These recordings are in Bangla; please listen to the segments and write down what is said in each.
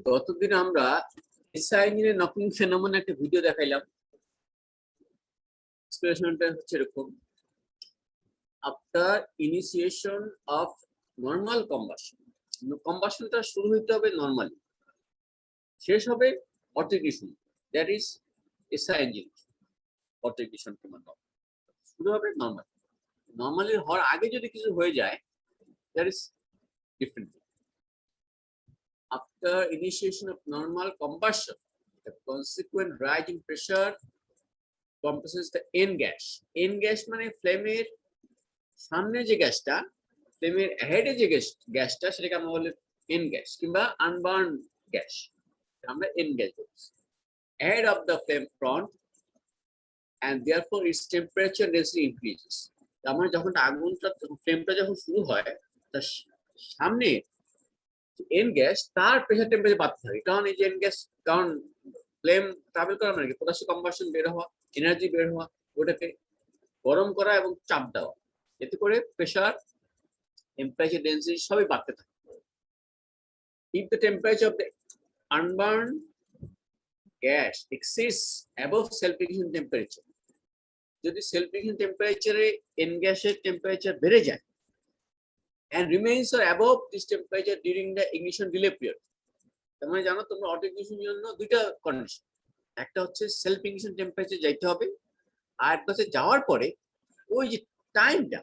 গতদিন আমরা এসআই ইঞ্জিনের নকিং ফেনোমেনন একটা ভিডিও দেখাইলাম। এক্সপ্রেশনটা হচ্ছে এরকম: after initiation of normal combustion, কম্বাসনটা শুরু হইতে হবে নর্মালি, শেষ হবে autoignition, that is SI engine. Autoignition কিংবা শুরু হবে নর্মালি হওয়ার আগে যদি কিছু হয়ে যায়, that is different. After initiation of normal combustion, the consequent rise in pressure compresses the N gas. N gas মানে ফ্লেমের সামনে যে গ্যাসটা, ফ্লেমের হেডে যে গ্যাসটা, সেটাকে আমরা বলি N গ্যাস কিংবা আনবার্ন গ্যাস, আমরা N গ্যাস বলছি। Ahead of the flame front, and therefore its temperature density increases. তার মানে যখন আগুনটা, ফ্লেমটা যখন শুরু হয়, তার সামনে এন গ্যাস তার প্রেসার টেম্পারেচার বাড়তে থাকে। কারণ এই যে এন গ্যাস, কারণ ফ্লেম ট্রাভেল করা মানে কি, পটাশিয়াম কম্বাসন বের হওয়া, এনার্জি বের হওয়া, ওটাকে গরম করা এবং চাপ দেওয়া, এতে করে প্রেসার, টেম্পারেচার, ডেনসিটি সবই বাড়তে থাকে। If the temperature of the unburned gas exceeds above self-ignition temperature, যদি self-ignition টেম্পারেচারে এন গ্যাসের টেম্পারেচার বেড়ে যায় and remains or above this temperature during the ignition delay period, তার মানে জানো তোমরা অটো ইগনিশনের জন্য দুইটা কন্ডিশন, একটা হচ্ছে সেলফ ইগনিশন টেম্পারেচার যাইতে হবে, আর একটা হচ্ছে যাওয়ার পরে ওই যে টাইমটা,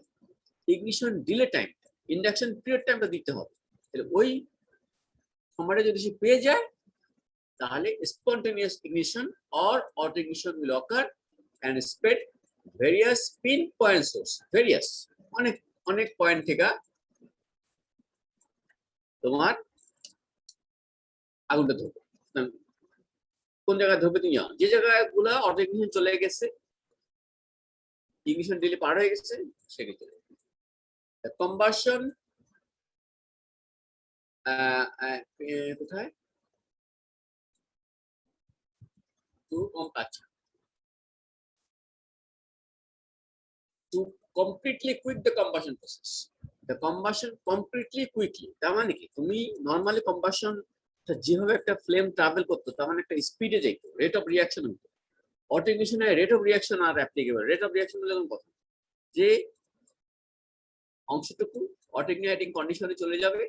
ইগনিশন ডিলে টাইমটা, ইন্ডাকশন পিরিয়ড টাইমটা দিতে হবে। তাহলে ওই সময়টা যদি সে পেয়ে যায়, তাহলে spontaneous ignition or auto ignition will ochre and spread various pin point source, various অনেক পয়েন্ট থেকে তোমার আগুনটা ধরবে। কোন জায়গায় ধরবে? তুমি জানো, যে জায়গাগুলো অটো ইগনিশন চলে গেছে, ইগনিশন ডিলে পার হয়ে গেছে, সেখানে চলে যাবে। কম্বাসন কোথায়? আচ্ছা, to completely quit the combustion process. The combustion completely quickly, তার মানে কি, তুমি নরমালি কম্বাসন যেভাবে একটা ফ্লেম ট্রাভেল করতো, তার মানে একটা স্পিডে যাইতো, রেট অফ রিঅ্যাকশন হতো। অটো ইগনিশনে রেট অফ রিঅ্যাকশন আর অ্যাপ্লিকেবল। রেট অফ রিঅ্যাকশন হলো কথা, যে অংশটুকু অটো ইগনাইটিং কন্ডিশনে চলে যাবে,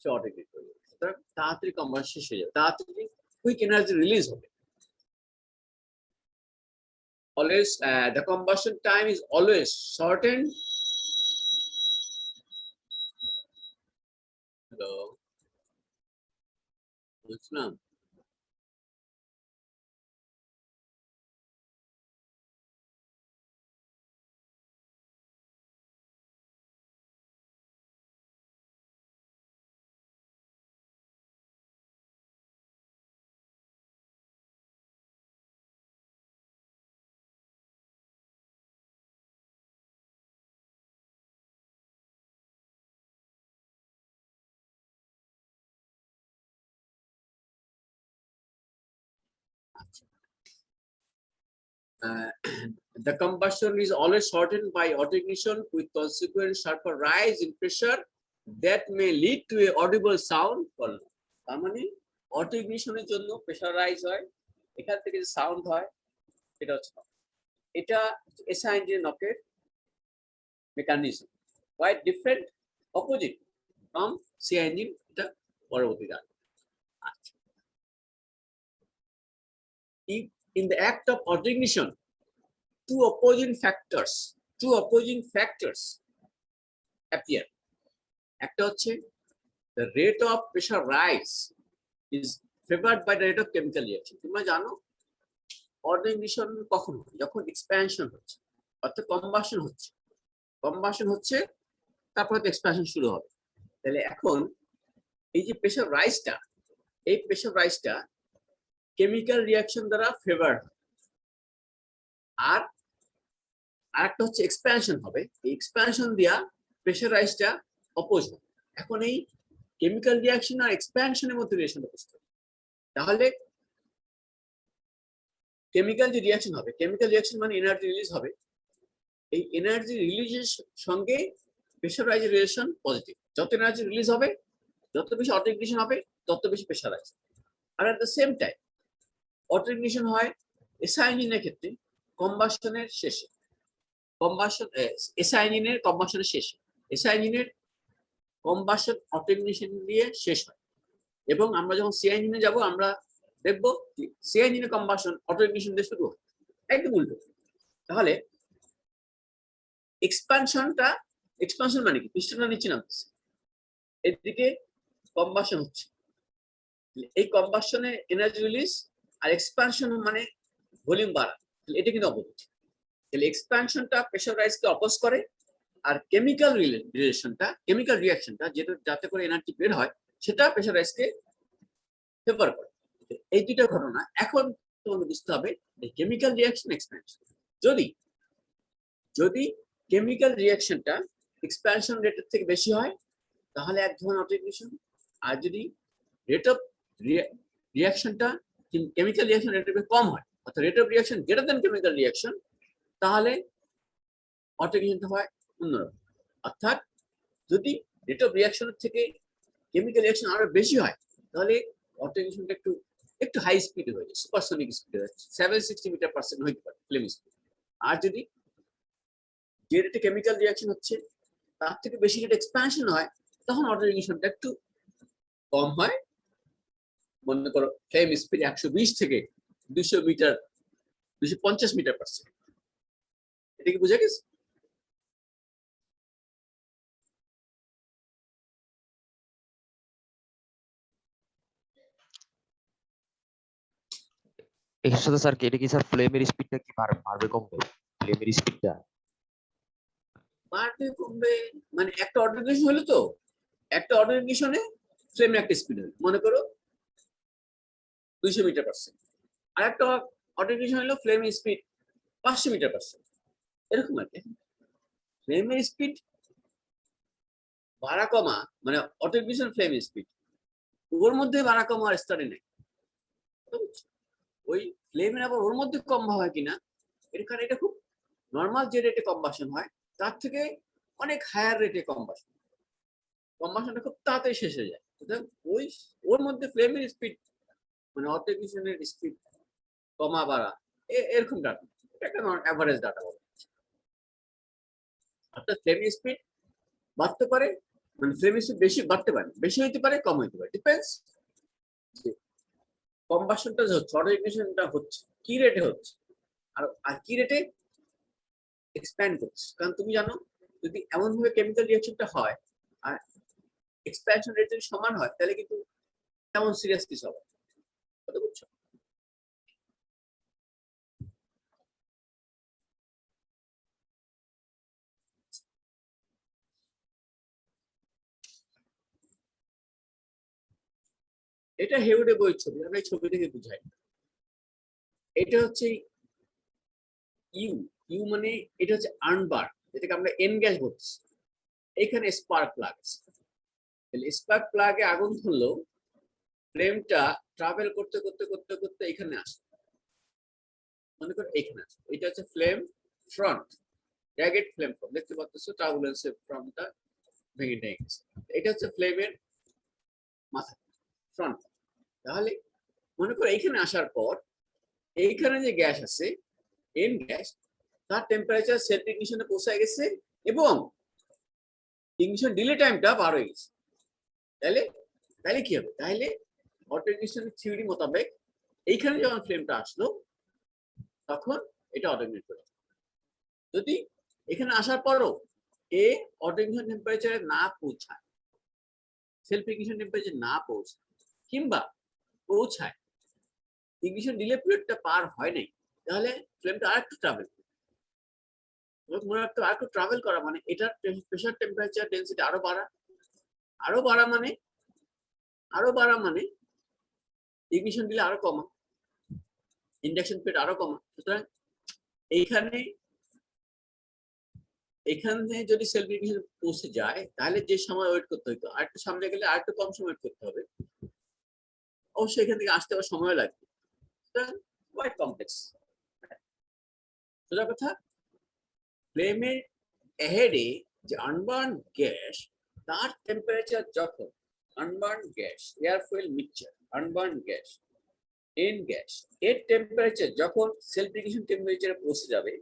সে অটো ইগনাইট করে যাবে, সুতরাং তাড়াতাড়ি কম্বাসন শেষ হয়ে যাবে, তাড়াতাড়ি কুইক এনার্জি রিলিজ হবে। Always the combustion time is always shortened. Hello, Islam. The combustion is always shortened by auto ignition with consequent sharper rise in pressure that may lead to a audible sound. তার মানে অটো ইগনিশনের জন্য প্রেসার রাইজ হয়, এখান থেকে যে সাউন্ড হয় সেটা হচ্ছে, এটা এসআই ইঞ্জিনের নকের mechanism, quite different, opposite from CI engine. এটা পরবর্তী দাগ। আচ্ছা, in the act of auto ignition, two opposing factors appear. একটা হচ্ছে the rate of pressure rise is favored by the rate of chemical reaction. তোমরা জানো auto ignition কখন হয়? যখন এক্সপ্যানশন হচ্ছে, অর্থাৎ কম্বাসন হচ্ছে, তারপর এক্সপ্যানশন শুরু হবে। তাহলে এখন এই যে প্রেসার রাইজটা, এই প্রেসার রাইজটা কেমিক্যাল রিঅ্যাকশন দ্বারা ফেভার, আর আরেকটা হচ্ছে এক্সপ্যানশন হবে, এই এক্সপ্যানশন দিয়া প্রেসার রাইজটা অপোজ হবে। এখন এই কেমিক্যাল রিঅ্যাকশন আর এক্সপ্যানশনের মধ্যে রিলেশনটা বুঝতে হবে। তাহলে কেমিক্যাল যে রিঅ্যাকশন হবে, কেমিক্যাল রিঅ্যাকশন মানে এনার্জি রিলিজ হবে, এই এনার্জি রিলিজের সঙ্গে প্রেসার রাইজের রিলেশন পজিটিভ। যত এনার্জি রিলিজ হবে যত বেশি অটো ইগনিশন হবে তত বেশি প্রেশারাইজ। আর at the same time auto ignition হয় এসআই ইঞ্জিনের ক্ষেত্রে কম্বাসনের শেষে, কম্বাসন এসআই ইঞ্জিনের কম্বাসনের শেষে, এসআই ইঞ্জিনের কম্বাসন অটো ইগনিশন দিয়ে শেষ হয়। এবং আমরা যখন সিআই ইঞ্জিনে যাব আমরা দেখবো সিআই ইঞ্জিনের কম্বাসন অটো ইগনিশন দিয়ে শুরু হয়, একদম উল্টো। তাহলে এক্সপানশন মানে কি, পিস্টনটা নিচে নামতেছে, এদিকে কম্বাসন হচ্ছে, এই কম্বাসনে এনার্জি রিলিজ, আর এক্সপানশন মানে ভলিউম বাড়া, এটা কিন্তু অপোজিট। তাহলে এক্সপানশনটা প্রেসার রাইজকে অপোজ করে, আর কেমিক্যাল রিয়াকশনটা যেটা যাতে করে এনার্জি বের হয় সেটা প্রেসার রাইজকে ফেভার করে। এই দুইটা ঘটনা এখন তোমাকে বুঝতে হবে, কেমিক্যাল রিয়াকশন এক্সপ্যানশন। যদি কেমিক্যাল রিয়াকশনটা এক্সপ্যানশন রেটের থেকে বেশি হয় তাহলে এক ধরনের অটো ইগনিশন, আর যদি রেট অফ রিয়াকশনটা কেমিক্যাল রিয়াকশন রেটের কম হয়, অর্থাৎ rate of reaction greater than chemical reaction, তাহলে অটো ইগনিশনটা হয় অন্যরকম। অর্থাৎ যদি রেট অফ রিয়াকশনের থেকে কেমিক্যাল রিয়াকশন আরো বেশি হয় তাহলে অটো ইগনিশনটা একটু হাই স্পিডে হয়ে যায়, সুপারসনিক স্পিডে হচ্ছে 760 মিটার পার সেকেন্ড হইতে পারে ফ্লেম স্পিড। আর যদি যে রেটে কেমিক্যাল রিয়াকশন হচ্ছে তার থেকে বেশি রেট এক্সপ্যানশন হয় তখন অটো ইগনিশনটা একটু কম হয়, মনে করো ফ্লেম স্পিড 120 থেকে 200 মিটার 250 মিটার পার সেকেন্ড। এটা কি বুঝা গেছে? এর সাথে স্যার এটা কি স্যার ফ্লেমের স্পিডটা কি বাড়বে কমবে? ফ্লেমের স্পিডটা বাড়বে কমবে মানে একটা অটো ইগনিশন হলো তো, একটা অটো ইগনিশনে ফ্লেমে একটা স্পিড হলো মনে করো 200 মিটার পার সেকেন্ড, আর একটা অটো ইগনিশন হলো ফ্লেমের স্পিড 500 মিটার পার সেকেন্ড, এরকম আর কি। ফ্লেমের স্পিড বাড়া কমা মানে অটো ইগনিশন ফ্লেমের স্পিড ওর মধ্যে বাড়া কমা আর স্টাডি নেই। ওই ফ্লেমের আবার ওর মধ্যে কম হয় কিনা, এর কারণে এটা খুব নর্মাল যে রেটে কম্বাসন হয় তার থেকে অনেক হায়ার রেটে কম্বাসনটা খুব তাড়াতাড়ি শেষ হয়ে যায়। ওই ওর মধ্যে ফ্লেমের স্পিড মানে অটো ইগনিশনের স্পিড কমা বাড়া এরকম ডাটা, এটা একটা অ্যাভারেজ ডাটা বলে। অর্থাৎ ফ্লেমের স্পিড বাড়তে পারে, মানে ফ্লেমের স্পিড বেশি বাড়তে পারে, বেশি হইতে পারে কম হইতে পারে, ডিপেন্ডস কম্বাসনটা যে হচ্ছে অটো ইগনিশনটা হচ্ছে কি রেটে হচ্ছে আর কি রেটে এক্সপ্যান্ড করছে। কারণ তুমি জানো যদি এমন ভাবে কেমিক্যাল রিঅ্যাকশনটা হয় আর এক্সপ্যানশন রেট যদি সমান হয় তাহলে কিন্তু তেমন সিরিয়াস কিছু হবে, কথা বুঝছো? এটা হেউডে বইয়ের ছবি, আমরা এই ছবি থেকে বুঝাই। এটা হচ্ছে ইউ, ইউ মানে এটা হচ্ছে আর্নবার, যেটাকে আমরা এন গ্যাস বলছি। এখানে স্পার্ক প্লাগ, স্পার্ক প্লাগে আগুন ধরলো, ফ্লেমটা ট্রাভেল করতে করতে করতে করতে এখানে আসে, মনে করো এখানে আসে, এটা হচ্ছে ফ্লেম ফ্রন্ট, ড্যাগেট ফ্লেম ফ্রন্ট, দেখতে পাচ্ছ টার্বুলেন্সের ফ্রন্টটা ভেঙে নিয়ে গেছে, এটা হচ্ছে ফ্লেমের মাথা ফ্রন্ট। তাহলে মনে করো এইখানে আসার পর এইখানে যে গ্যাস আছে এন গ্যাস, তার টেম্পারেচার সেলফ ইগনিশনে পৌঁছে গেছে এবং ইগনিশন ডিলে টাইমটা বার হয়ে গেছে। তাহলে তাহলে কি হবে, তাহলে অটো ইগনিশন থিওরি মোতাবেক এইখানে যখন ফ্লেমটা আসলো তখন এটা অটো ইগনিট করে। যদি এখানে আসার পরও এ অটো ইগনিশন টেম্পারেচারে না পৌঁছায়, সেলফ ইগনিশন টেম্পারেচার না পৌঁছায় কিংবা পৌঁছায় ইগনিশন ডিলে পিরিয়ডটা পার হয় নাই, তাহলে ফ্লেমটা আরেকটু ট্রাভেল করবে। মনে রাখতে আরেকটু ট্রাভেল করা মানে এটার প্রেসার টেম্পারেচার ডেন্সিটি আরো বাড়া মানে ইগনিশন দিলে আরো কমা, ইন্ডাকশন পিরিয়ড আরো কমা। সুতরাং এখানে যদি সেলফ ইগনিশন পৌঁছে যায় তাহলে যে সময় ওয়েট করতে হতো আর একটু সামনে গেলে আর একটু কম সময় ওয়েট করতে হবে, অবশ্যই এখান থেকে আসতে আবার সময় লাগবে। সুতরাং কোয়াইট কমপ্লেক্স। সোজা কথা, ফ্লেমের এহেডে যে আনবার্ন গ্যাস তার টেম্পারেচার যখন unburned gas, air fuel mixture, unburned gas, end gas এর টেম্পারেচার যখন সেলফ ইগনিশন টেম্পারেচারে পৌঁছে যাবে,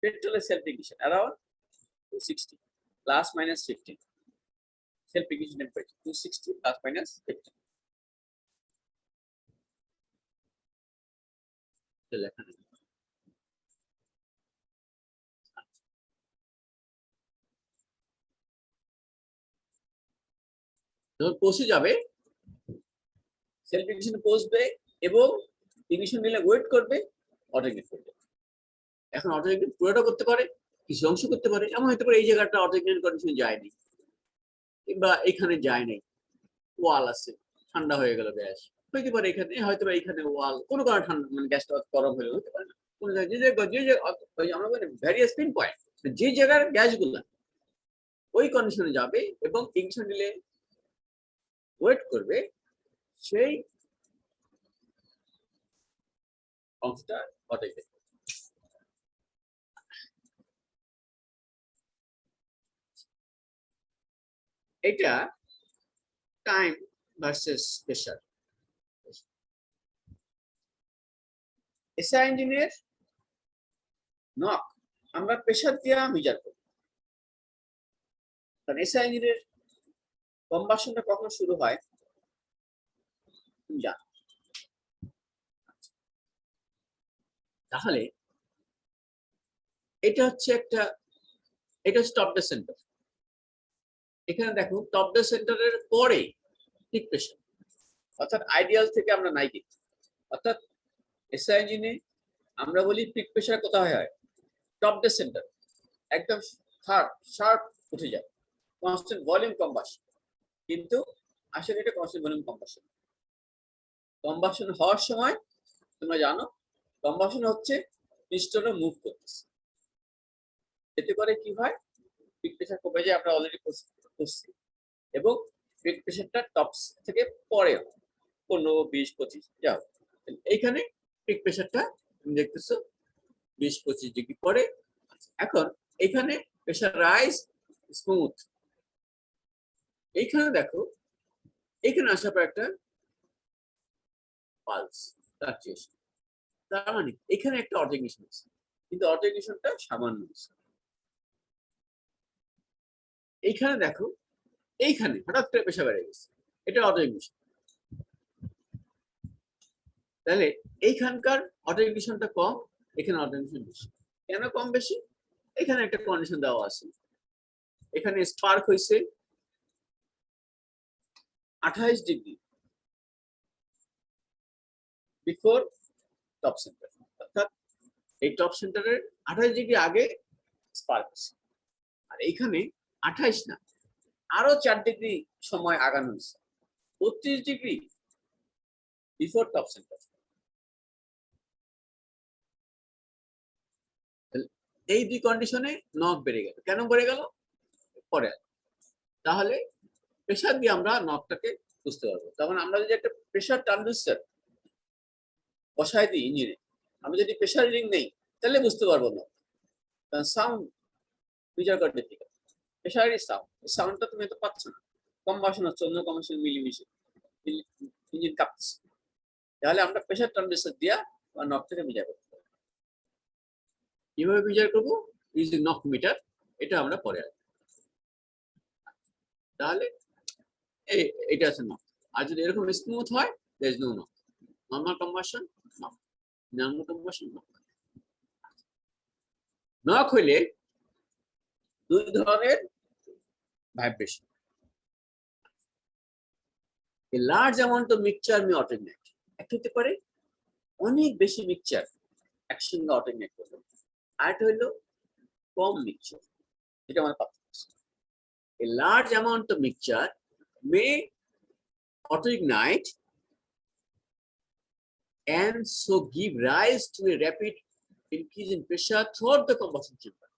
পেট্রোলের self ignition around 260 plus minus 15, self ignition temperature 260 plus minus 15 লেখা নেই। যখন পৌঁছে যাবে সেলফ ইগনিশনে পৌঁছবে এবং ইগনিশন নিলে ওয়েট করবে, অটো ইগনিট করবে। এখন অটো ইগনিট পুরোটা করতে পারে, কিছু অংশ করতে পারে, এমন হতে পারে এই জায়গাটা অটো ইগনিট কন্ডিশন যায়নি কিংবা এখানে যায় নাই, ওয়াল আছে ঠান্ডা হয়ে গেল গ্যাস, হইতে পারে এখানে, হয়তো বা এখানে ওয়াল কোনো কারণে ঠান্ডা মানে গ্যাসটা গরম হলে হতে পারে না, কোনো জায়গায় যে আমরা বলি ভ্যারিয়াস পিন পয়েন্ট, যে জায়গার গ্যাসগুলো ওই কন্ডিশনে যাবে এবং ইগনিশন নিলে ওয়েট করবে, সেই অংশটা অটো ইগনিট। এটা টাইম ভার্সেস প্রেসার। এসআই ইঞ্জিনের নক আমরা প্রেসার দিয়ে মেজার করি, কারণ এসআই ইঞ্জিনের কম্বাসনটা কখন শুরু হয় তুমি জানো। তাহলে এটা হচ্ছে টপ ডেড সেন্টার। এখানে দেখো টপ ডেড সেন্টারের পরে পিক প্রেসার, অর্থাৎ আইডিয়াল থেকে আমরা 90, অর্থাৎ এসআই ইঞ্জিনে আমরা বলি পিক প্রেসার কোথায় হয়, টপ ডেড সেন্টার একদম শার্প উঠে যায়, কনস্ট্যান্ট ভলিউম কম্বাসন, কিন্তু আসলে এটা কনস্ট্যান্ট ভলিউম কম্বাসন। কম্বাসন হওয়ার সময় তোমরা জানো কম্বাসন হচ্ছে পিস্টনে মুভ করতেছে, এতে করে কি হয় পিক প্রেসার কমে যায়, আমরা অলরেডি করছি, এবং পিক প্রেসারটা টপ থেকে পরে 15, 20, 25 যাও, এইখানে পিক প্রেসারটা তুমি দেখতেছো 20-25 ডিগ্রি পরে। এখন এখানে প্রেসার রাইজ স্মুথ, এইখানে দেখো এখানে আসার পর একটা পালস ফ্লাকচুয়েশন, তার মানে এখানে একটা অটো ইগনিশন আছে, কিন্তু অটো ইগনিশনটা সামান্য আছে। এইখানে দেখো এইখানে হঠাৎ করে প্রেসার বেড়ে গেছে, এটা অটো ইগনিশন। তাহলে এইখানকার অটো ইগনিশনটা কম, এখানে অটো ইগনিশন বেশি। কেন কম বেশি? এখানে একটা কন্ডিশন দেওয়া আছে, এখানে স্পার্ক হয়েছে 28 ডিগ্রি বিফোর টপ সেন্টার, অর্থাৎ এই টপ সেন্টারের 28 ডিগ্রি আগে স্পার্ক হয়েছে, আর এইখানে 28 না, আরো 4 ডিগ্রি সময় আগানো হয়েছে, 32 ডিগ্রি বিফোর টপ সেন্টার। এই দুই কন্ডিশনে নক বেড়ে গেল, কেন বেড়ে গেল পরে। তাহলে প্রেসার দিয়ে আমরা নকটাকে বুঝতে পারবো। তখন আমরা যদি একটা প্রেসার ট্রানজিস্টর বসাই দিই ইঞ্জিনে, আমরা যদি প্রেসার রিডিং নেই তাহলে বুঝতে পারবো না, কারণ সাউন্ড মেজার করতে ঠিক আছে, প্রেসারের সাউন্ডটা তুমি তো পাচ্ছ না, কম্বাসন হচ্ছে, অন্য কম্বাসন মিলিমিশে ইঞ্জিন কাঁপছে, তাহলে আমরা প্রেসার ট্রানজিস্টর দিয়া বা নক থেকে মেজার করতে পারবো। কিভাবে মেজার করবো? ইউজিং নক মিটার, এটা আমরা পরে আসবো। তাহলে এটা আছে নক, আর যদি এরকম স্মুথ হয় there is no knock, normal combustion knock, normal combustion knock. Knock হইলে দুই ধরনের vibration, a large amount of mixture may auto ignite, একটা হতে পারে অনেক বেশি মিক্সচার একসঙ্গে অটো ইগনাইট করবে, আর একটা হলো কম মিক্সচার, এটা আমার পার্থক্য। a large amount of mixture may auto ignite and so give rise to a rapid increase in pressure throughout the combustion chamber.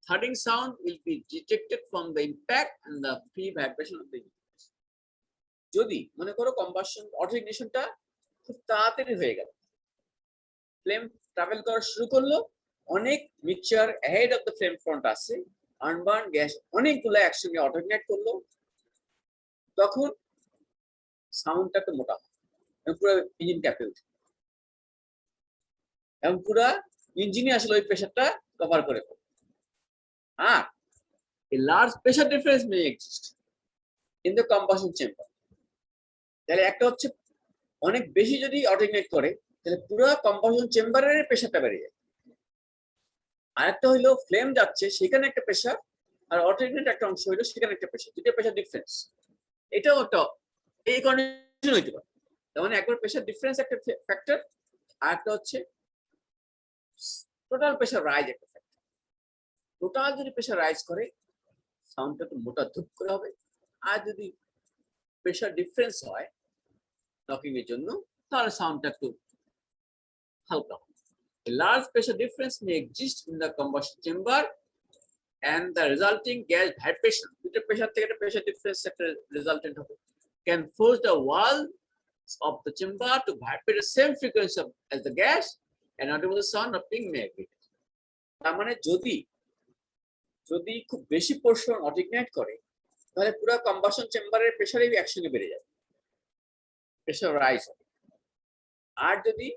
Thudding sound will be detected from the impact and the free vibration of the engine. যদি মনে করো কম্বাসন অটো ইগনিশনটা খুব তাড়াতাড়ি হয়ে গেল, ফ্লেম ট্রাভেল করা শুরু করলো, অনেক mixture ahead of the flame front আছে, আনবার্ন গ্যাস অনেকগুলো একসঙ্গে অটো ইগনাইট করলো, তখন সাউন্ডটা একটু মোটা হয় এবং পুরো ইঞ্জিন ক্যাপে উঠে এবং পুরো ইঞ্জিনই আসলে ওই প্রেশারটা কভার করে ফেলে। আর a large pressure difference may exist in the combustion chamber. তাহলে একটা হচ্ছে অনেক বেশি যদি অটোইগনাইট করে তাহলে পুরো কম্বাসন চেম্বারের প্রেশারটা বেড়ে যায়। আরেকটা হইলো ফ্লেম যাচ্ছে সেখানে একটা প্রেশার আর অটোইগনাইট একটা অংশ হইলো সেখানে একটা প্রেশার, দুটো প্রেশার ডিফারেন্স। এটাও একটা এই কন্ডিশন হইতে পারে। তার মানে একবার প্রেশার ডিফারেন্স একটা ফ্যাক্টর, আর একটা হচ্ছে টোটাল প্রেশার রাইজ একটা ফ্যাক্টর। টোটাল যদি প্রেশার রাইজ করে সাউন্ডটা একটু মোটা ধূপ করে হবে, আর যদি প্রেশার ডিফারেন্স হয় নকিং এর জন্য তাহলে সাউন্ডটা একটু হালকা হবে। A large pressure difference may exist in the combustion chamber and the resulting gas vibration, দুটো প্রেশার থেকে একটা প্রেশার ডিফারেন্স একটা রেজাল্টেন্ট হবে, can force the walls of the chamber to vibrate the same frequency as the gas and audible sound of ping may agree. তার মানে যদি যদি খুব বেশি পোর্শন অটোইগনাইট করে তাহলে পুরো কম্বাসন চেম্বারের প্রেশারই একসঙ্গে বেড়ে যাবে, প্রেশার রাইজ হবে। আর যদি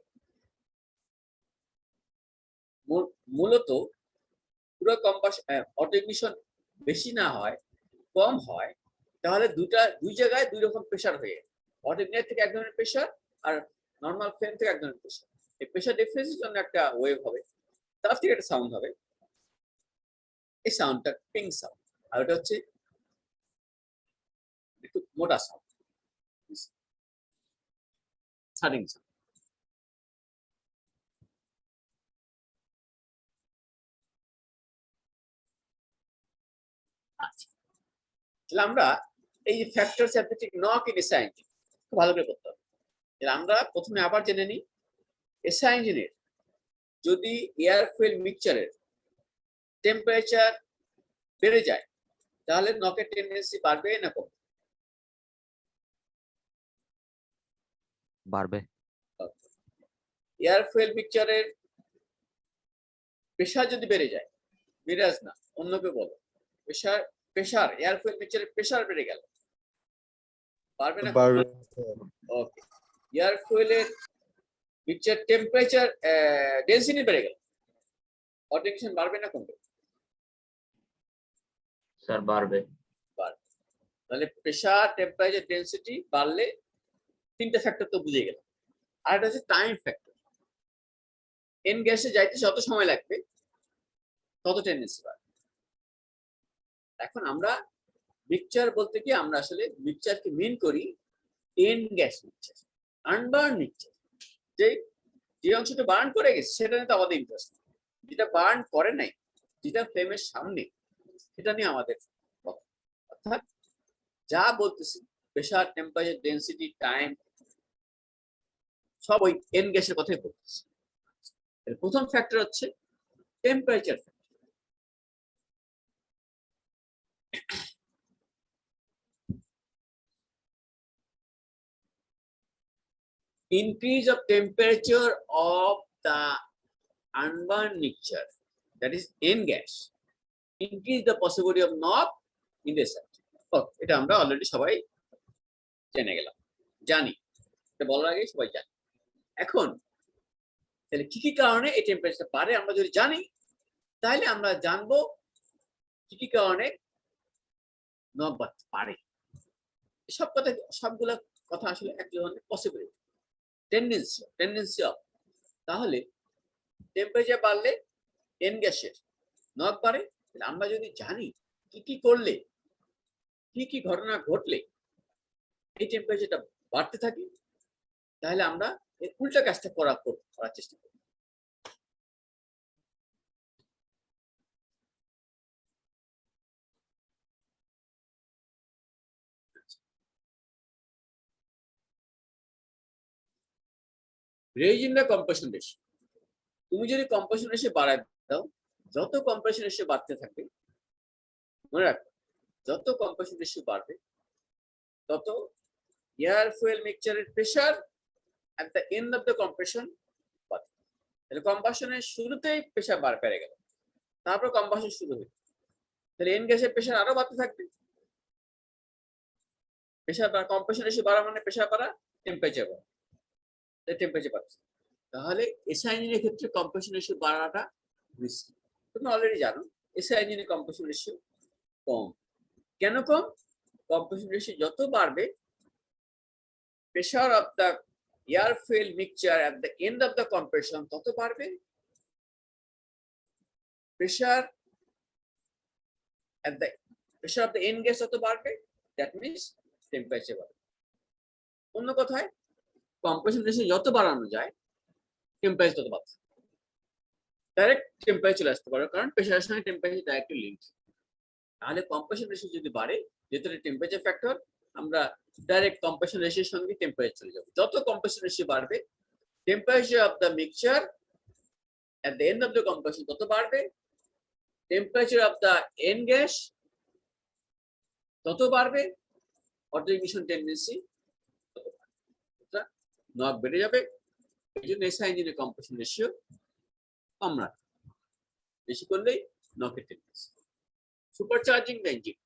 মূলত পুরো কম্বাসন অটোইগনিশন বেশি না হয়, কম হয়, তাহলে দুই জায়গায় দুই রকম প্রেশার হয়ে যায়। অটোইগনাইট থেকে এক ধরনের প্রেশার আর নর্মাল ফ্লেম থেকে এক ধরনের প্রেশার। এই প্রেশার ডিফারেন্সের জন্য একটা ওয়েভ হবে, তার থেকে একটা সাউন্ড হবে। এই সাউন্ডটা পিং সাউন্ড, আর ওটা হচ্ছে একটু মোটা সাউন্ড, থার্ডিং সাউন্ড। আচ্ছা, তাহলে আমরা এই যে ফ্যাক্টর স্যাপিটিক নক ইন এসআই ইঞ্জিন খুব ভালো করে করতে হবে। তাহলে আমরা প্রথমে আবার জেনে নিই এসআই ইঞ্জিনের যদি এয়ার ফুয়েল মিক্সচারের টেম্পারেচার বেড়ে যায় তাহলে নকের টেন্ডেন্সি বাড়বে না কমবে? বাড়বে। এয়ার ফুয়েল মিক্সচারের প্রেশার যদি বেড়ে যায়, মিরাজ না অন্য কেউ বলো, প্রেশার এয়ার ফুয়েল মিক্সচারের প্রেশার বেড়ে গেল বাড়বে না? ওকে, এয়ার ফুয়েলের মিক্সচার টেম্পারেচার ডেনসিটি বেড়ে গেল, অটোইগনিশন বাড়বে না কমবে? স্যার বাড়বে। বাড়বে। তাহলে প্রেশার টেম্পারেচার ডেনসিটি বাড়লে তিনটা ফ্যাক্টর তো বুঝে গেল। আর এটা হচ্ছে টাইম ফ্যাক্টর, এন গ্যাসে যাইতে যত সময় লাগবে তত টেন্ডেন্সি বাড়বে। এখন আমরা মিক্সচার বলতে কি আমরা আসলে মিক্সচারকে মিন করি এন গ্যাস মিক্সচার, আনবার্ন মিক্সচার। যে অংশটা বার্ন করে গেছে সেটা নিয়ে তো আমাদের ইন্টারেস্ট, যেটা বার্ন করে নাই, যেটা ফ্লেমের সামনে, সেটা নিয়ে আমাদের কথা। অর্থাৎ যা বলতেছি প্রেশার টেম্পারেচার ডেনসিটি টাইম সব ওই এন গ্যাসের কথাই বলতেছি। প্রথম ফ্যাক্টর হচ্ছে temperature factor. Increase of temperature of the unburned mixture, that is N gas, increase the possibility of knock in the circuit. এটা আমরা অলরেডি সবাই জেনে গেলাম, জানি, এটা বলার আগে সবাই জানি। এখন তাহলে কি কি কারণে এই টেম্পারেচার বাড়ে আমরা যদি জানি তাহলে আমরা জানবো কি কি কারণে নক বাড়তে পারে। সব কথা, সবগুলো কথা আসলে এক ধরনের পসিবিলিটি, টেন্ডেন্সি অফ। তাহলে টেম্পারেচার বাড়লে এন গ্যাসের নক বাড়ে। আমরা যদি জানি কি কি করলে, কি কি ঘটনা ঘটলে এই টেম্পারেচারটা বাড়তে থাকে, তাহলে আমরা এই উল্টা কাজটা করার চেষ্টা করি। রেইজিং দ্য কম্প্রেশন রেশিও, তুমি যদি কম্প্রেশন রেশিও বাড়ায় দাও, যত কম্প্রেশন রেশিও বাড়তে থাকবে, মনে রাখো যত কম্প্রেশন রেশিও বাড়বে তত এয়ার ফুয়েল মিক্সচারের pressure at the end of the compression বাড়বে। তাহলে কম্বাসনের শুরুতেই প্রেশার বেড়ে গেল, তারপর কম্বাসন শুরু হলো, তাহলে এন গ্যাসের প্রেশার আরো বাড়তে থাকবে। প্রেসার বা কম্প্রেশন রেশিও বাড়া মানে প্রেসার বাড়া, টেম্পারেচার বাড়া, টেম্পারেচার বাড়ছে। তাহলে এসআই ইঞ্জিনের ক্ষেত্রে কম্প্রেশন রেশিও বাড়াটা রিস্কি। তুমি অলরেডি জানো এসআই ইঞ্জিনের কম্প্রেশন রেশিও কম। কেন কম? কম্প্রেশন রেশিও যত বাড়বে, pressure of the air fuel mixture at the end of the compression তত বাড়বে, pressure of the end gas তত বাড়বে, that means temperature বাড়বে। অন্য কথায় কম্প্রেশন রেশিও যত বাড়ানো যায় টেম্পারেচার তত বাড়ছে। ডাইরেক্ট টেম্পারেচার আসতে পারে, কারণ প্রেসারের সঙ্গে টেম্পারেচার ডাইরেক্টলি লিঙ্ক। তাহলে কম্প্রেশন রেশিও যদি বাড়ে, যেহেতু টেম্পারেচার ফ্যাক্টর, আমরা ডাইরেক্ট কম্প্রেশন রেশিওর সঙ্গে টেম্পারেচার চলে যাবো। যত কম্প্রেশন রেশিও বাড়বে, temperature of the mixture at the end of the compression তত বাড়বে, temperature of the end gas তত বাড়বে, অটো ইগনিশন টেন্ডেন্সি তত বাড়বে, নক বেড়ে যাবে। এই জন্য এসআই ইঞ্জিনের কম্প্রেশন রেশিও কম রাখে, বেশি করলেই নকের tendency. Supercharging the engine,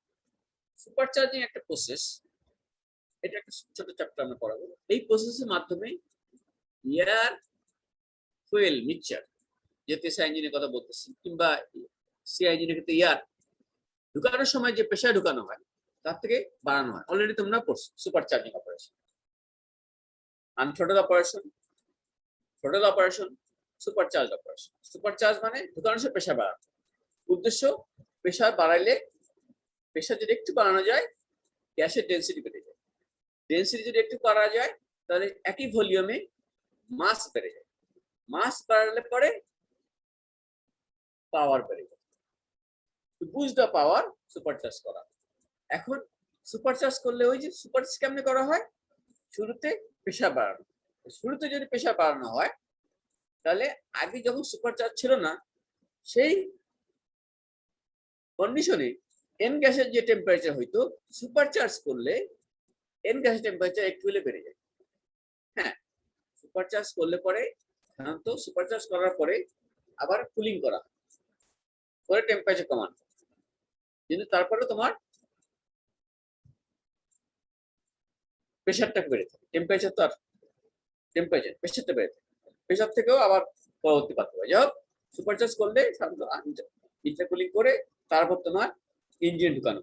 supercharging একটা প্রসেস, এটা একটা ছোট চ্যাপ্টার আমরা পড়াবো। এই প্রসেসের মাধ্যমে এয়ার ফুয়েল মিক্সচার, যেহেতু এসআই ইঞ্জিনের কথা বলতেছি, কিংবা সিআই ইঞ্জিনের ক্ষেত্রে এয়ার ঢুকানোর সময় যে প্রেসার ঢুকানো হয় তার থেকে বাড়ানো হয়। অলরেডি তোমরা পড়ছো supercharging operation, unthrottle operation, throttle operation, supercharge operation. Supercharge মানে ঢুকানোর সময় প্রেসার বাড়ানো। উদ্দেশ্য, প্রেসার বাড়াইলে, প্রেসার যদি একটু বাড়ানো যায়, গ্যাসের ডেন্সিটি বেড়ে যায়। ডেন্সিটি যদি একটু বাড়া যায়, তাহলে একই ভলিউমে মাস বেড়ে যায়। মাস বাড়ালে পরে পাওয়ার বেড়ে যায়। Two boost the power, supercharge করা। এখন সুপারচার্জ করলে ওই যে সুপারচার্জ কেমনে করা হয়, শুরুতে প্রেসার বাড়ানো। শুরুতে যদি প্রেসার বাড়ানো হয়, তাহলে আগে যখন সুপারচার্জ ছিল না, সেই কন্ডিশনে এন গ্যাসের যে টেম্পারেচার হইতো, সুপারচার্জ করলে এন গ্যাসের টেম্পারেচার একটু হলে বেড়ে যায়। হ্যাঁ, সুপারচার্জ করলে পরে সাধারণত সুপারচার্জ করার পরে আবার কুলিং করা পরে টেম্পারেচার কমানো, কিন্তু তারপরে তোমার প্রেসারটা বেড়ে থাকে। টেম্পারেচার তো আর টেম্পারেচার, প্রেসারটা বেড়ে থাকে। প্রেসার থেকেও আবার পরবর্তী পার্থক্য। যাই হোক, সুপারচার্জ করলে সাধারণত ইন্টারকুলিং করে তারপর তোমার ইঞ্জিন ঢুকানো।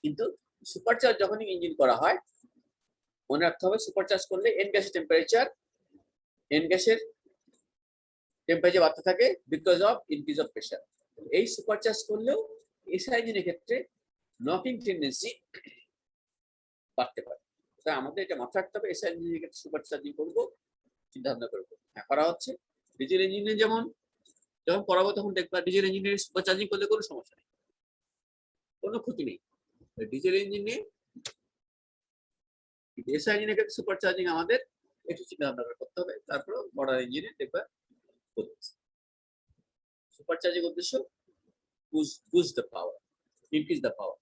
কিন্তু সুপারচার্জ যখনই ইঞ্জিন করা হয়, মনে রাখতে হবে সুপারচার্জ করলে এন গ্যাসের টেম্পারেচার বাড়তে থাকে because of increase of pressure. এই সুপারচার্জ করলেও এসআই ইঞ্জিনের ক্ষেত্রে নকিং টেন্ডেন্সি বাড়তে পারে। তাই আমাদের এটা মাথায় রাখতে হবে, এসআই ইঞ্জিনের ক্ষেত্রে সুপারচার্জিং করবো, চিন্তা ভাবনা করবো। হ্যাঁ, করা হচ্ছে। ডিজেল ইঞ্জিনে যখন পড়াবো তখন দেখবা ডিজেল ইঞ্জিনে সুপারচার্জিং করলে কোনো সমস্যা নেই, কোনো ক্ষতি নেই। ডিজেল ইঞ্জিনে, এসআই ইঞ্জিনের ক্ষেত্রে সুপারচার্জিং আমাদের একটু চিন্তা ভাবনা করতে হবে। তারপর মডার্ন ইঞ্জিনে দেখবা করতেছে। সুপারচার্জিং উদ্দেশ্য boost the power, increase the power,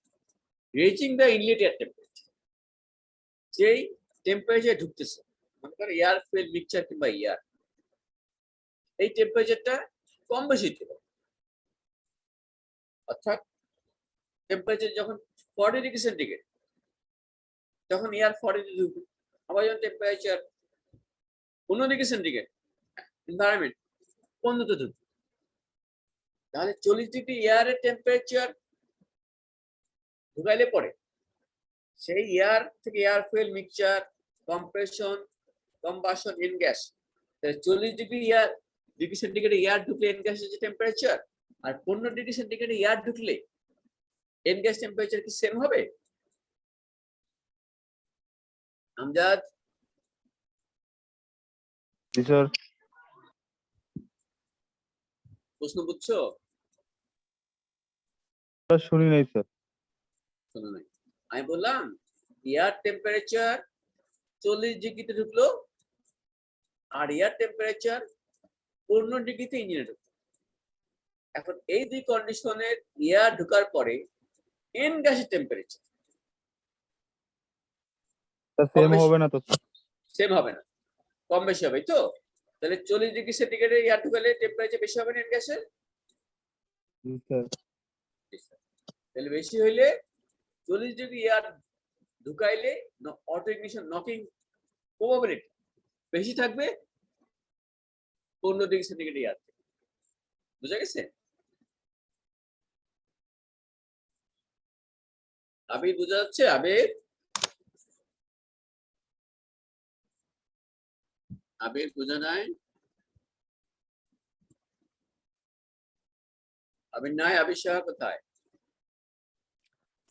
raising the inlet air temperature। যেই টেম্পারেচার ঢুকতেছে, মনে করো এয়ার ফুয়েল মিক্সচার কিংবা এয়ার, এই টেম্পারেচারটা কম বেশি হতে পারে। অর্থাৎ টেম্পারেচার যখন 40 ডিগ্রি সেন্টিগ্রেড, তখন এয়ার 40 ডিগ্রি ঢুকবে। আবার যখন টেম্পারেচার 15 ডিগ্রি সেন্টিগ্রেড, এনভায়রনমেন্ট 15 ঢুকবে। তাহলে 40 ডিগ্রি এয়ারের টেম্পারেচার ঢুকাইলে পরে সেই এয়ার থেকে air fuel mixture, compression, combustion, end gas, 40 degree সেন্টিগ্রেডে এয়ার ঢুকলে এন গ্যাসের যে টেম্পারেচার, আর 15 ডিগ্রি সেন্টিগ্রেডে এয়ার ঢুকলে এন গ্যাস টেম্পারেচার কি সেম হবে? আমজাদ, জি স্যার। প্রশ্ন বুঝছো? শুনি নাই স্যার। শোনো নাই, আমি বললাম এয়ার টেম্পারেচার 40 ডিগ্রিতে ঢুকলো, আর এয়ার টেম্পারেচার 15 ডিগ্রিতে ইঞ্জিনে ঢুকলো। এখন এই দুই কন্ডিশনের এয়ার ঢোকার পরে এন গ্যাসের টেম্পারেচার সেম হবে না তো? সেম হবে না, কম বেশি হবে। তো তাহলে 40 ডিগ্রি সেন্টিগ্রেডে এয়ার ঢুকালে টেম্পারেচার বেশি হবে না এন গ্যাসের? জি স্যার। তাহলে বেশি হইলে 40 ডিগ্রি এয়ার ঢুকাইলে অটো ইগনিশন নকিং প্রবাবিলিটি বেশি থাকবে 15 ডিগ্রি সেন্টিগ্রেড এয়ার থেকে। বুঝা গেছে? আবির বোঝা যাচ্ছে? আবির আবির বোঝা নাই? আবির নাই? আবির সাহা কোথায়?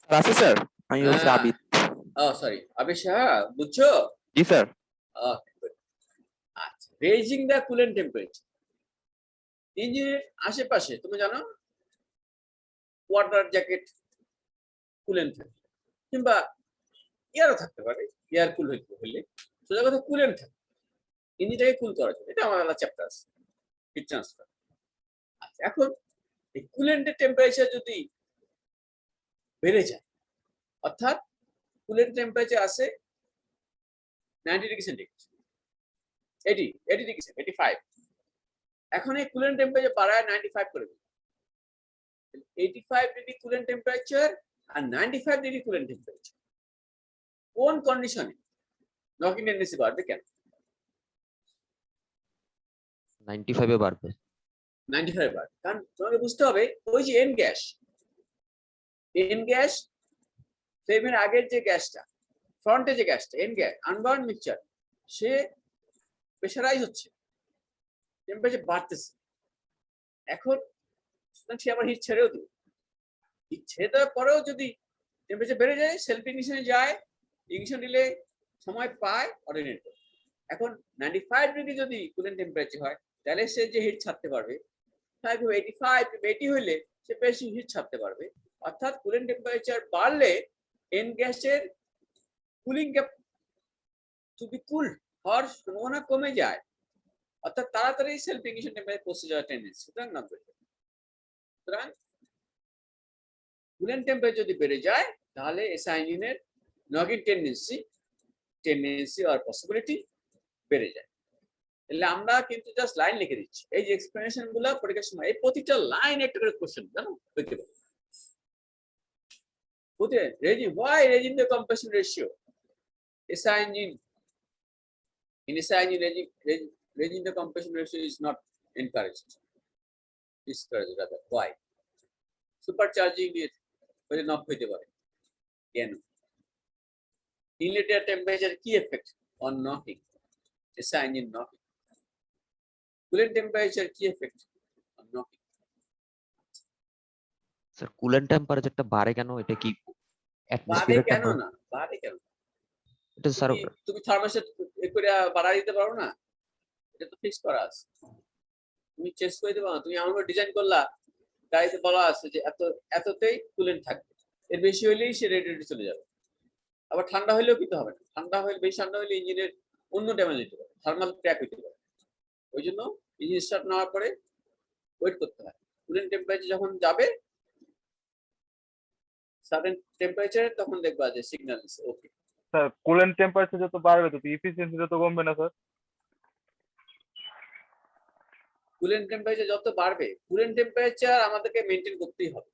আছে স্যার, আমি হচ্ছে হ্যাঁ। আবিদ। সরি, আবির সাহা বুঝছো? জি স্যার। আচ্ছা, রেজিং দ্য কুলেন্ট টেম্পারেচার। ইঞ্জিনের আশেপাশে তুমি জানো ওয়াটার জ্যাকেট কুলেন্ট থাকে, কিংবা এয়ারও থাকতে পারে, এয়ার কুল হইলে সোজা কথা কুলেন্ট থাকে, ইঞ্জিনটাকে কুল করার জন্য। এটা আমার আলাদা চ্যাপ্টার আছে, হিট ট্রান্সফার। আচ্ছা, এখন এই কুলেন্টের টেম্পারেচার যদি বেড়ে যায়, অর্থাৎ কুলেন্ট টেম্পারেচার আছে 90 ডিগ্রি সেন্টিগ্রেড, 80 ডিগ্রি সেন্টিগ্রেড, 85। এখন এই কুলেন্ট টেম্পারেচার বাড়ায় 95 করে দিল। 85 ডিগ্রি কুলেন্ট টেম্পারেচার আর 95 ডিগ্রি কুলেন্ট টেম্পারেচার কোন কন্ডিশনে নকিং টেন্ডেন্সি বাড়বে? কেন 95 এ বাড়বে? 95 বাড়বে কারণ তোমাকে বুঝতে হবে ওই যে এন গ্যাস ফ্লেমের আগের যে গ্যাসটা, ফ্রন্টে যে গ্যাসটা এন গ্যাস আনবার্ন মিক্সচার, সে প্রেসারাইজ হচ্ছে, টেম্পারেচার বাড়তেছে। এখন সে আবার হিট ছেড়েও দেবে। হিট ছেড়ে দেওয়ার পরেও যদি টেম্পারেচার বেড়ে যায়, সেলফ ইগনিশনে যায়, ইগনিশন দিলে সময় পায় অর্ডিনেট। এখন 95 ডিগ্রি যদি কুলেন্ট টেম্পারেচার হয়, তাহলে সে যে হিট ছাড়তে পারবে 85 হইলে সে বেশি হিট ছাড়তে পারবে। অর্থাৎ কুলেন্ট টেম্পারেচার বাড়লে এন গ্যাসের cooling cap to be cooled হওয়ার সম্ভাবনা কমে যায়, অর্থাৎ তাড়াতাড়ি সেলফ ইগনিশন টেম্পারেচার পৌঁছে যাওয়ার টেন্ডেন্সি। সুতরাং কুলেন্ট টেম্পারেচার যদি বেড়ে যায়, তাহলে এসআই ইঞ্জিনের নকিং টেন্ডেন্সি আর পসিবিলিটি বেড়ে যায়। তাহলে আমরা কিন্তু জাস্ট লাইন লিখে দিচ্ছি। এই যে এক্সপ্লেনেশন গুলো পরীক্ষার সময় এই প্রতিটা লাইন একটা করে কোশ্চেন জানো হইতে পারে। Why raising the compression ratio? SI engine, in SI engine, raising the compression ratio is not encouraged. Discouraged rather. Why? Supercharging it will not হইতে পারে। কেন? Inlet air temperature key effect on knocking. SI engine knocking. Coolant temperature key effect on knocking. Sir coolant টেম্পারেচারটা বাড়ে কেন? এটা কি বাড়ে অ্যাটমসফিয়ারের কেন না? বাড়ে কেন? এটা স্যার তুমি থার্মোস্ট্যাট করে বাড়া দিতে পারো না? এটা তো ফিক্স করা আছে, তুমি চেঞ্জ করে দিবা না। তুমি এমন ডিজাইন করলা, গাড়িতে বলা আছে যে এততেই কুলেন্ট থাকবে, এর বেশি হইলেই সে রেডিয়েটরে চলে যাবে। আবার ঠান্ডা হইলেও কিন্তু হবে না, ঠান্ডা হইলে বেশি ঠান্ডা হইলে ইঞ্জিনের অন্য ড্যামেজ হতে পারে, থার্মাল ক্র্যাক হতে পারে। ওই জন্য ইঞ্জিন স্টার্ট নেওয়ার পরে ওয়েট করতে হয়। কুলেন্ট টেম্পারেচার যখন যাবে সার্টেন টেম্পারেচারে, তখন দেখবা যে সিগন্যাল দিচ্ছে ওকে। স্যার কুলেন্ট টেম্পারেচার যত বাড়বে তত এফিসিয়েন্সি তত কমবে না স্যার? কুলেন্ট টেম্পারেচার যত বাড়বে, কুলেন্ট টেম্পারেচার আমাদেরকে মেনটেন করতেই হবে।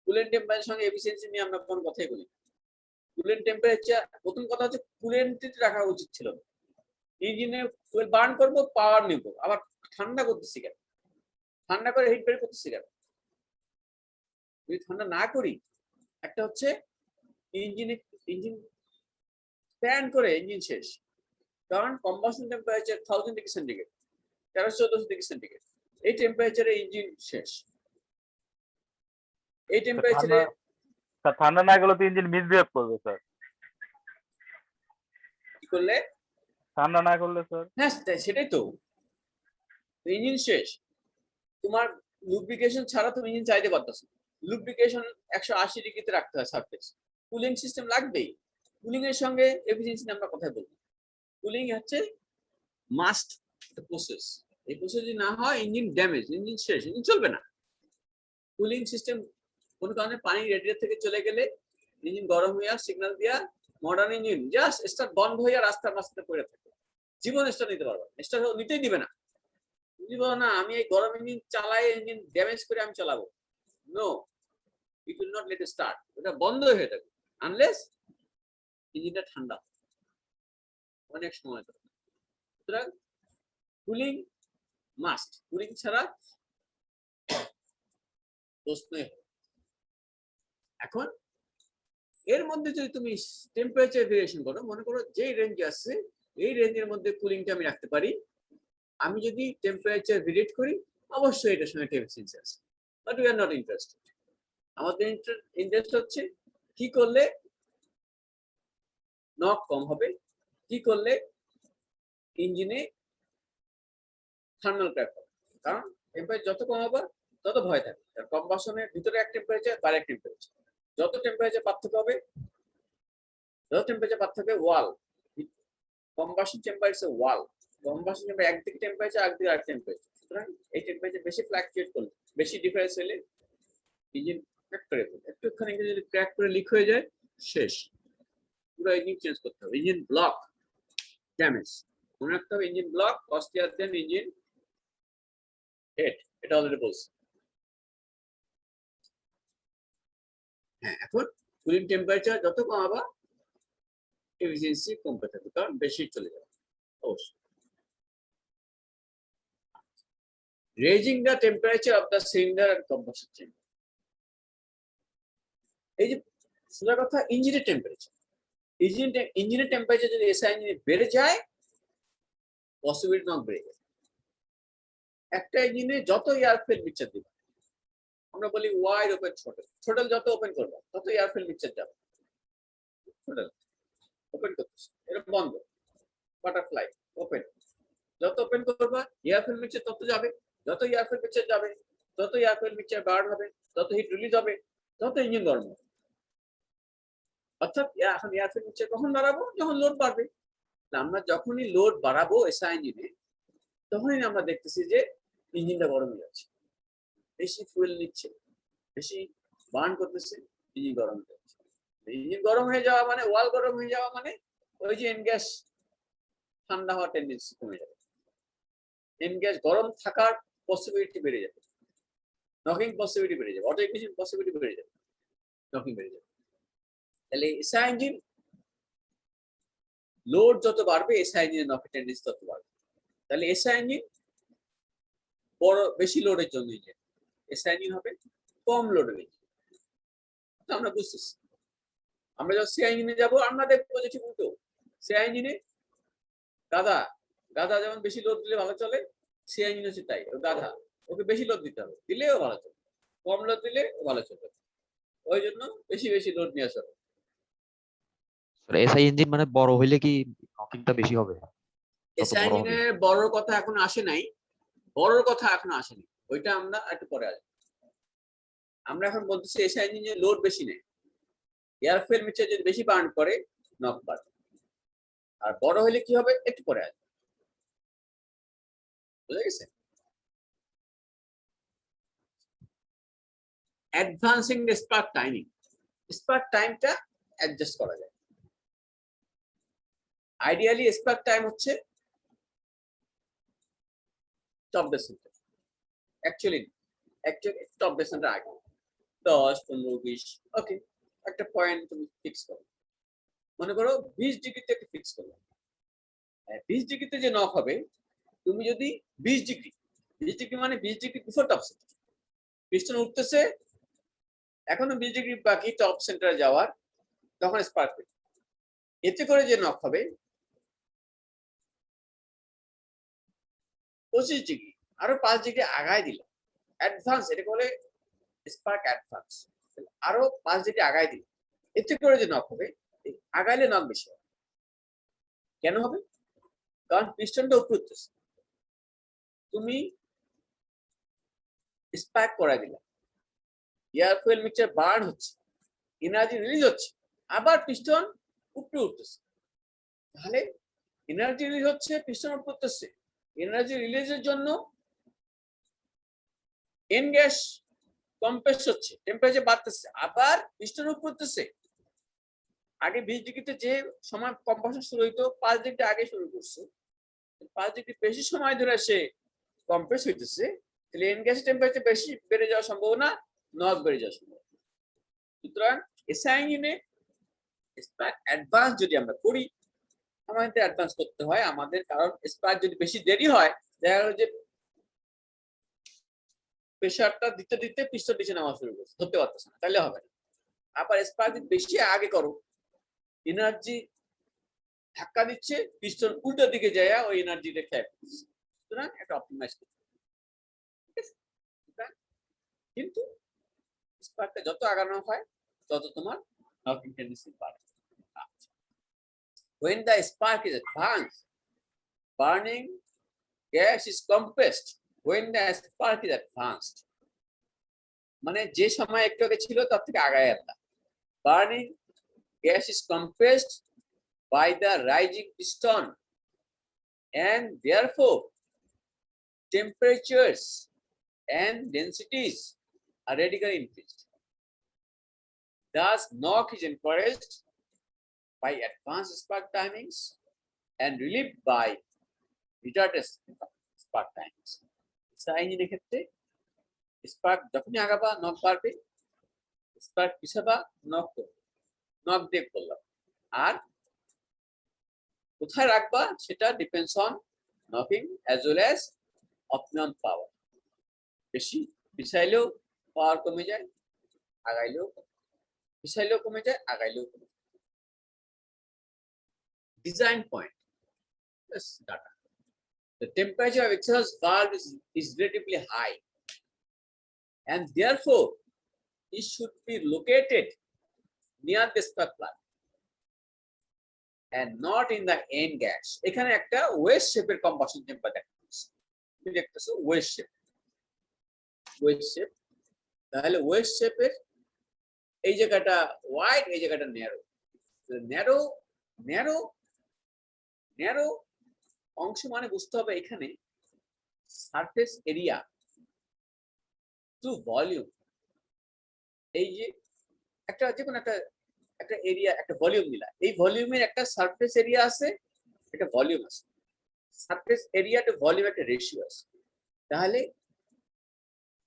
কুলেন্ট টেম্পারেচার সঙ্গে এফিসিয়েন্সি নিয়ে আমরা কোন কথাই বলি। কুলেন্ট টেম্পারেচার, প্রথম কথা হচ্ছে কুলেন্ট রাখা উচিত ছিল না। ইঞ্জিনে ফুয়েল বার্ন করবো, পাওয়ার নিব, আবার ঠান্ডা করতেছি কেন? ঠান্ডা করে হিট বের করতেছি কেন? যদি ঠান্ডা না করি, একটা হচ্ছে ইঞ্জিন ফ্যান করে ইঞ্জিন শেষ, কারণ combustion temperature 1000 degree centigrade, 1300-1400 degree centigrade, এই টেম্পারেচারে ইঞ্জিন শেষ। এই টেম্পারেচারে ঠান্ডা না গেলে তো ইঞ্জিন মিসবিহেভ করবে স্যার। কি করলে? ঠান্ডা না করলে স্যার। হ্যাঁ সেটাই তো, ইঞ্জিন শেষ। তোমার লুব্রিকেশন ছাড়া তুমি ইঞ্জিন চাইতে পারতেছ। লুব্রিকেশন 180 ডিগ্রিতে রাখতে হয় সারফেস। কুলিং সিস্টেম লাগবেই। কুলিং এর সঙ্গে এফিসিয়েন্সি নিয়ে আমরা কথা বলবো। কুলিং হচ্ছে মাস্ট প্রসেস। এই প্রসেস যদি না হয় ইঞ্জিন ড্যামেজ, ইঞ্জিন শেষ, ইঞ্জিন চলবে না। কুলিং সিস্টেম কোনো কারণে পানি রেডিয়েটর থেকে চলে গেলে ইঞ্জিন গরম হইয়া সিগন্যাল দিয়া মডার্ন ইঞ্জিন জাস্ট স্টার্ট বন্ধ হইয়া রাস্তার মাঝখানে পড়ে থাকে, জীবন স্টার্ট নিতে পারবে না, স্টার্ট নিতেই দিবে না। বুঝবো না আমি এই গরম ইঞ্জিন চালাই, ইঞ্জিন ড্যামেজ করে আমি চালাবো, no, it will not let start, এটা বন্ধ হয়ে থাকবে। আনলেস ইঞ্জিনটা ঠান্ডা অনেক সময় ধরে। সুতরাং কুলিং মাস্ট, কুলিং ছাড়া প্রশ্নই হয়। এখন এর মধ্যে যদি তুমি টেম্পারেচার ভেরিয়েশন করো, মনে করো যে রেঞ্জ আছে এই রেঞ্জের মধ্যে কুলিংটা আমি রাখতে পারি, আমি যদি টেম্পারেচার ভেরিয়েট করি অবশ্যই এটার সঙ্গে এফিসিয়েন্সি আছে, but we are not interested. আমাদের ইন্টারেস্ট হচ্ছে কি করলে নক কম হবে, কি করলে ইঞ্জিনে থার্মাল ক্র্যাক হবে। কারণ টেম্পারেচার যত কম হবে তত ভয় থাকে, কম্বাসনের ভিতরে এক টেম্পারেচার বাইরে এক টেম্পারেচার, যত টেম্পারেচার পার্থক্য হবে, যত টেম্পারেচার পার্থক্য wall, combustion chamber is a wall, combustion chamber একদিকে টেম্পারেচার একদিকে আরেক টেম্পারেচার। সুতরাং এই টেম্পারেচার বেশি ফ্লাকচুয়েট করলে, বেশি ডিফারেন্স হলে ইঞ্জিন ক্র্যাক করে ফেলে। একটুখানি যদি ক্র্যাক করে লিক হয়ে যায় শেষ, পুরো ইঞ্জিন চেঞ্জ করতে হবে। ইঞ্জিন ব্লক ড্যামেজ, মনে রাখতে হবে ইঞ্জিন ব্লক কস্টলিয়ার দেন ইঞ্জিন হেড, এটা অলরেডি বলছি। হ্যাঁ, এখন কুলিং টেম্পারেচার যত কমাবা এফিসিয়েন্সি কমতে থাকবে, কারণ বেশি চলে যাবে অবশ্যই। Raising the temperature of the cylinder and combustion chamber, এই যে সোজা কথা ইঞ্জিনের টেম্পারেচার, ইঞ্জিনের টেম্পারেচার যদি এসআই ইঞ্জিনে বেড়ে যায় পসিবিলিটি নক বেড়ে যায়। একটা ইঞ্জিনে যত এয়ার ফিল মিক্সচার দিবে, আমরা বলি ওয়াইড ওপেন ছোটল, ছোটল যত ওপেন করবে তত এয়ার ফিল মিক্সচার যাবে। ছোটল ওপেন করতেছে, এটা বন্ধ, বাটারফ্লাই ওপেন, যত ওপেন করবা এয়ার ফিল মিক্সচার তত যাবে, যত এয়ার ফিল মিক্সচার যাবে তত এয়ার ফিল মিক্সচার বার্ন হবে, তত হিট রিলিজ হবে, তত ইঞ্জিন গরম হবে। অর্থাৎ এখন এয়ার ফিল মিক্সচার কখন বাড়াবো, যখন লোড বাড়বে। আমরা যখনই লোড বাড়াবো এসআই ইঞ্জিনে তখনই আমরা দেখতেছি যে ইঞ্জিনটা গরম হয়ে যাচ্ছে, বেশি ফুয়েল নিচ্ছে, বেশি বার্ন করতেছে, ইঞ্জিন গরম হয়ে যাচ্ছে। ইঞ্জিন গরম হয়ে যাওয়া মানে, ওয়াল গরম হয়ে যাওয়া মানে ওই যে এন গ্যাস ঠান্ডা হওয়ার টেন্ডেন্সি কমে যাবে, এন গ্যাস গরম থাকার পসিবিলিটি বেড়ে যাবে, নকিং পসিবিলিটি বেড়ে যাবে, অটো ইগনিশন পসিবিলিটি বেড়ে যাবে, নকিং বেড়ে যাবে। তাহলে এসআই ইঞ্জিন লোড যত বাড়বে এসআই ইঞ্জিনের নকের টেন্ডেন্সি তত বাড়বে। তাহলে এসআই ইঞ্জিন বড় বেশি লোডের জন্য ইঞ্জিন, এসআই ইঞ্জিন হবে কম লোডের ইঞ্জিন। আমরা বুঝতেছি, আমরা যখন সিআই ইঞ্জিনে যাবো আমরা দেখবো যে ঠিক উল্টো, সিআই ইঞ্জিনে গাধা, গাধা যেমন বেশি লোড দিলে ভালো চলে, সিআই ইঞ্জিন হচ্ছে তাই, গাধা, ওকে বেশি লোড দিতে হবে, দিলেও ভালো চলবে, কম লোড দিলে ভালো চলবে, ওই জন্য বেশি বেশি লোড নিয়ে আসা হবে। এসআই ইঞ্জিন মানে বড় হইলে কি নকিংটা বেশি হবে? এসআই ইঞ্জিনের বড় কথা এখন আসে নাই, বড় কথা এখন আসেনি, ওইটা আমরা একটু পরে আসবো। আমরা এখন বলতেছি এসআই ইঞ্জিনের লোড বেশি নেই, এয়ার ফুয়েল মিক্সচার যদি বেশি বার্ন করে নক বাড়বে, আর বড় হলে কি হবে একটু পরে আসবে। বুঝা গেছে? Advancing the spark timing, spark টাইমটা অ্যাডজাস্ট করা যায়। আইডিয়ালি স্পার্ক টাইম হচ্ছে top dead centre, actually top dead centre আগে 10, 15, 20, ওকে একটা পয়েন্ট তুমি ফিক্স করো, মনে করো 20 ডিগ্রিতে একটা ফিক্স করো। 20 ডিগ্রিতে যে নক হবে, তুমি যদি 20 ডিগ্রি মানে 20 degree before top centre, piston উঠতেছে এখনো 20 ডিগ্রি বাকি টপ সেন্টারে যাওয়ার, তখন স্পার্ক হবে। এতে করে যে নক হবে 25 ডিগ্রি, আরো 5 ডিগ্রি আগায় দিলাম, অ্যাডভান্স, এটাকে বলে স্পার্ক অ্যাডভান্স, আরো 5 ডিগ্রি আগায় দিলাম, এতে করে যে নক হবে, আগাইলে নক বেশি হবে। কেন হবে? কারণ পিস্টনটা উপরে উঠতেছে, তুমি স্পার্ক করাই দিলাম, এয়ার ফুয়েল মিক্সচার বার্ন হচ্ছে, এনার্জি রিলিজ হচ্ছে, আবার পিস্টন উপরে উঠতেছে, তাহলে এনার্জি রিলিজ হচ্ছে, পিস্টন উপরে উঠতেছে, এনার্জি রিলিজের জন্য এন গ্যাস কম্প্রেস হচ্ছে, টেম্পারেচার বাড়তেছে, আবার পিস্টন উপরে উঠতেছে। আগে 20 ডিগ্রিতে যে সময় কম্প্রেশন শুরু হইতো 5 ডিগ্রি আগে শুরু করছে, 5 ডিগ্রি বেশি সময় ধরে সে কম্প্রেস হইতেছে, তাহলে এন গ্যাসের টেম্পারেচার বেশি বেড়ে যাওয়ার সম্ভাবনা, নক বেড়ে যাওয়ার সম্ভাবনা। সুতরাং এসআই ইঞ্জিনে স্পার্ক অ্যাডভান্স যদি আমরা করি, আমাদের অ্যাডভান্স করতে হয় আমাদের, কারণ স্পার্ক যদি বেশি দেরি হয় দেখা গেল যে প্রেশারটা দিতে দিতে পিস্টন নিচে নামা শুরু করছে, ধরতে পারতেছে না, তাহলে হবে না। আবার স্পার্ক যদি বেশি আগে করো, এনার্জি ধাক্কা দিচ্ছে, পিস্টন উল্টো দিকে যায় ওই এনার্জিটা খেয়ে ফেলছে। সুতরাং একটা অপটিমাইজ করতে হবে, ঠিক আছে? কিন্তু স্পার্কটা যত আগানো হয় তত তোমার নকিং টেন্ডেন্সি বাড়ে। When the spark is advanced, burning gas is compressed. When the spark is advanced, মানে যে সময় একটু আগে ছিল তার থেকে আগায় আনলা। Burning gas is compressed by the rising piston, and therefore temperatures and densities are radically increased. Thus, knock is encouraged by advanced spark timings and relieved by retarded spark timings. ইঞ্জিনের ক্ষেত্রে স্পার্ক যখনই আগাবা নক বাড়বে, স্পার্ক পিছাবা নক করবে, নক দিয়ে করলাম। আর কোথায় রাখবা সেটা depends on knocking as well as optimum power. বেশি পিছাইলেও পাওয়ার কমে যায়, আগাইলেও পিছাইলেও কমে যায়, আগাইলেও কমে যায়। Design point. Yes, data. The temperature of exhaust valve is relatively high, and therefore it should be located near the spark plug and not in the end gas. এখানে একটা ওয়েভ শেপের কম্বাসন চেম্বার দেখাচ্ছি, তুমি দেখতেছো ওয়েভ শেপ, ওয়েভ শেপ। তাহলে ওয়েভ শেপের এই জায়গাটা ওয়াইড, এই জায়গাটা ন্যারো। ন্যারো ন্যারো ন্যারো অংশ মানে বুঝতে হবে এখানে সারফেস এরিয়া টু ভলিউম। এই যে একটা যে কোনো একটা এরিয়া, একটা ভলিউম নিলা, এই ভলিউমের একটা সারফেস এরিয়া আছে, একটা ভলিউম আছে। সারফেস এরিয়া টু ভলিউম একটা রেশিও আছে। তাহলে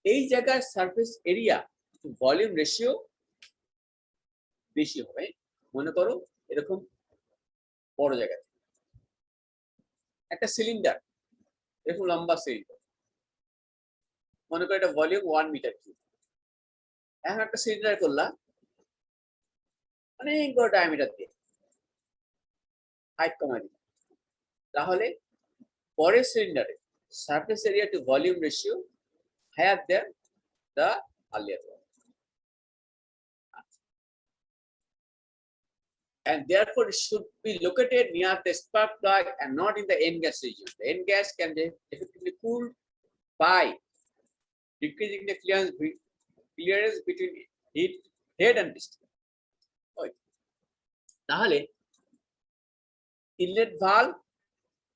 এই জায়গার surface area to volume ratio বেশি হবে। মনে করো এরকম বড় জায়গা, একটা সিলিন্ডার, এরকম লম্বা সিলিন্ডার, মনে করো এটা ভলিউম 1 মিটার কিউব। এখন একটা সিলিন্ডার করলাম অনেক বড় ডায়ামিটার দিয়ে, হাইট কমাই দিলাম, তাহলে পরের সিলিন্ডারে surface area to volume ratio higher than the earlier one, and therefore it should be located near the spark plug and not in the end gas region. The end gas can be effectively cooled by decreasing the clearance between heat head and piston. তাহলে inlet valve,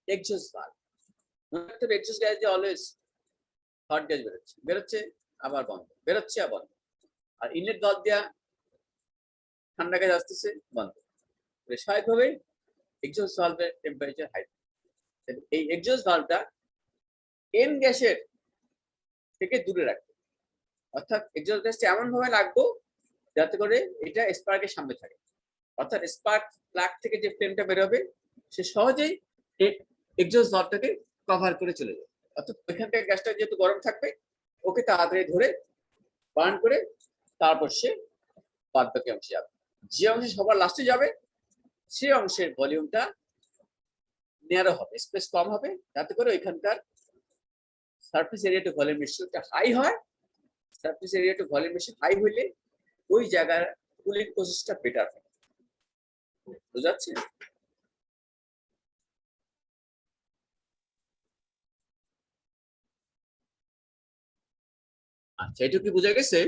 exhaust valve, exhaust gas দিয়ে অলওয়েজ হট গ্যাস বেরোচ্ছে, বেরোচ্ছে আবার বন্ধ, বেরোচ্ছে আবার বন্ধ। আর ইনলেট ভালভ দিয়া ঠান্ডা গ্যাস আসতেছে, বন্ধ। স্বাভাবিকভাবে এক্সহস্ট ভালভের টেম্পারেচার হাই। এই এক্সহস্ট ভালভটা এন গ্যাসের থেকে দূরে রাখবে, অর্থাৎ এক্সহস্ট গ্যাসটা এমন ভাবে রাখবো যাতে করে এটা স্পার্কের সামনে থাকে, অর্থাৎ স্পার্ক প্লাগ থেকে যে ফ্লেমটা বেরোবে সে সহজেই এক্সহস্ট ভালভটাকে কভার করে চলে যাবে। অর্থাৎ ওইখান থেকে গ্যাসটা যেহেতু গরম থাকবে, ওকে তাড়াতাড়ি ধরে বার্ন করে তারপর সে বাদ বাকি অংশে যাবে। যে অংশে সবার লাস্টে যাবে সে অংশের ভলিউমটা ন্যারো হবে, স্পেস কম হবে, যাতে করে ওইখানকার সারফেস এরিয়া টু ভলিউম রেশিওটা হাই হয়। Surface area to volume ratio high হইলে ওই জায়গার কুলিং প্রসেসটা বেটার হয়। বুঝা যাচ্ছে? আচ্ছা, এটা কি বোঝা গেছে?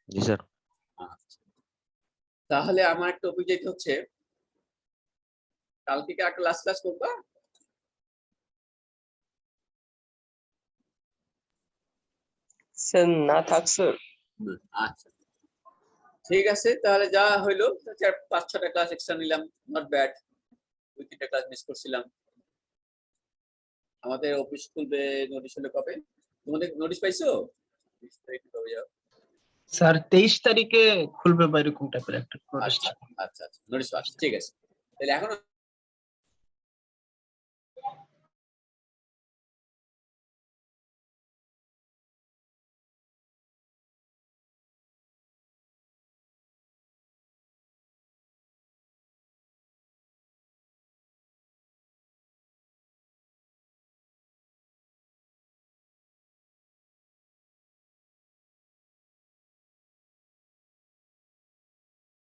জি স্যার। তাহলে আমার একটা অভিযোগ হচ্ছে, কালকে কি একটা লাস্ট ক্লাস করবা? স্যার না থাক স্যার। আচ্ছা ঠিক আছে, তাহলে যা হইলো 4-5-6টা ক্লাস এক্সট্রা নিলাম, নট ব্যাড। 2-3টা ক্লাস মিস করছিলাম। আমাদের অফিস খুলবে, নোটিশ হলে কবে? তোমাদের নোটিশ পাইছো? 20 তারিখ কবে যাও? স্যার 23 তারিখে খুলবে বা এরকম টাইপের একটা নোটিশ। আচ্ছা আচ্ছা আচ্ছা নোটিশ পাচ্ছি, ঠিক আছে। তাহলে এখন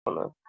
না